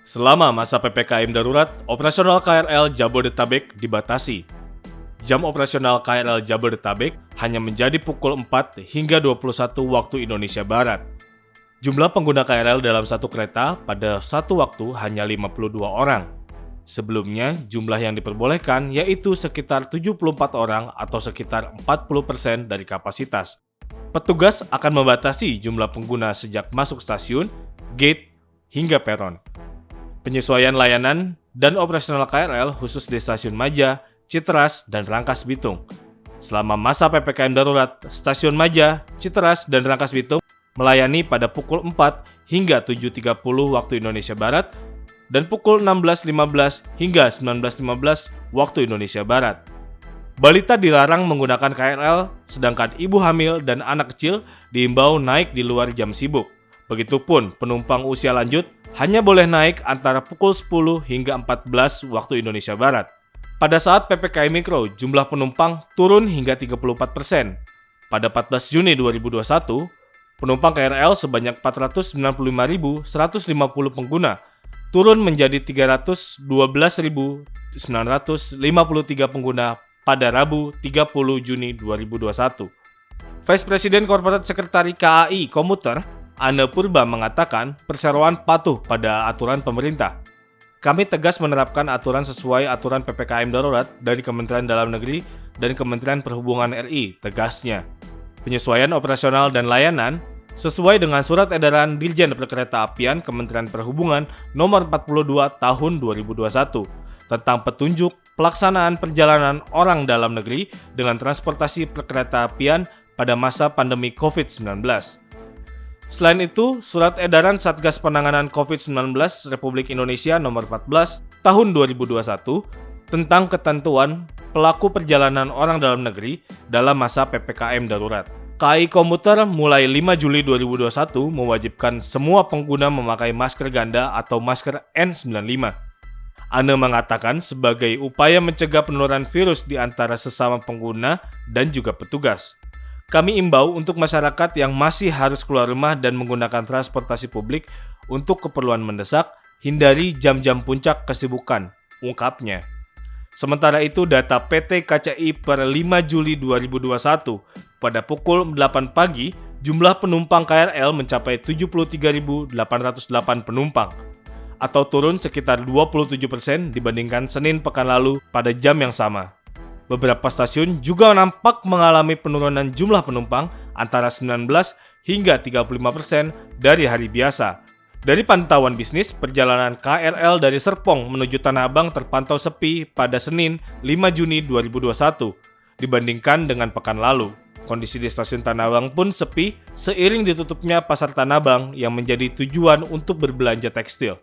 Selama masa PPKM darurat, operasional KRL Jabodetabek dibatasi. Jam operasional KRL Jabodetabek hanya menjadi pukul 4 hingga 21 waktu Indonesia Barat. Jumlah pengguna KRL dalam satu kereta pada satu waktu hanya 52 orang. Sebelumnya, jumlah yang diperbolehkan yaitu sekitar 74 orang atau sekitar 40% dari kapasitas. Petugas akan membatasi jumlah pengguna sejak masuk stasiun, gate, hingga peron. Penyesuaian layanan dan operasional KRL khusus di Stasiun Maja, Citeras, dan Rangkas Bitung. Selama masa PPKM darurat, Stasiun Maja, Citeras, dan Rangkas Bitung melayani pada pukul 4 hingga 7.30 waktu Indonesia Barat dan pukul 16.15 hingga 19.15 waktu Indonesia Barat. Balita dilarang menggunakan KRL, sedangkan ibu hamil dan anak kecil diimbau naik di luar jam sibuk. Begitupun penumpang usia lanjut hanya boleh naik antara pukul 10 hingga 14 waktu Indonesia Barat. Pada saat PPKM Mikro, jumlah penumpang turun hingga 34%. Pada 14 Juni 2021, penumpang KRL sebanyak 495.150 pengguna, turun menjadi 312.953 pengguna pada Rabu 30 Juni 2021. Vice President Corporate Secretary KAI Komuter, Anne Purba mengatakan perseroan patuh pada aturan pemerintah. Kami tegas menerapkan aturan sesuai aturan PPKM darurat dari Kementerian Dalam Negeri dan Kementerian Perhubungan RI, tegasnya. Penyesuaian operasional dan layanan sesuai dengan Surat Edaran Dirjen Perkeretaapian Kementerian Perhubungan Nomor 42 Tahun 2021 tentang petunjuk pelaksanaan perjalanan orang dalam negeri dengan transportasi perkeretaapian pada masa pandemi COVID-19. Selain itu, Surat Edaran Satgas Penanganan COVID-19 Republik Indonesia Nomor 14 Tahun 2021 tentang ketentuan pelaku perjalanan orang dalam negeri dalam masa PPKM darurat. KAI Komuter mulai 5 Juli 2021 mewajibkan semua pengguna memakai masker ganda atau masker N95. Anne mengatakan sebagai upaya mencegah penularan virus di antara sesama pengguna dan juga petugas. Kami imbau untuk masyarakat yang masih harus keluar rumah dan menggunakan transportasi publik untuk keperluan mendesak, hindari jam-jam puncak kesibukan, ungkapnya. Sementara itu, data PT KCI per 5 Juli 2021, pada pukul 8 pagi, jumlah penumpang KRL mencapai 73.808 penumpang, atau turun sekitar 27% dibandingkan Senin pekan lalu pada jam yang sama. Beberapa stasiun juga nampak mengalami penurunan jumlah penumpang antara 19 hingga 35% dari hari biasa. Dari pantauan bisnis, perjalanan KRL dari Serpong menuju Tanah Abang terpantau sepi pada Senin 5 Juni 2021 dibandingkan dengan pekan lalu. Kondisi di stasiun Tanah Abang pun sepi seiring ditutupnya pasar Tanah Abang yang menjadi tujuan untuk berbelanja tekstil.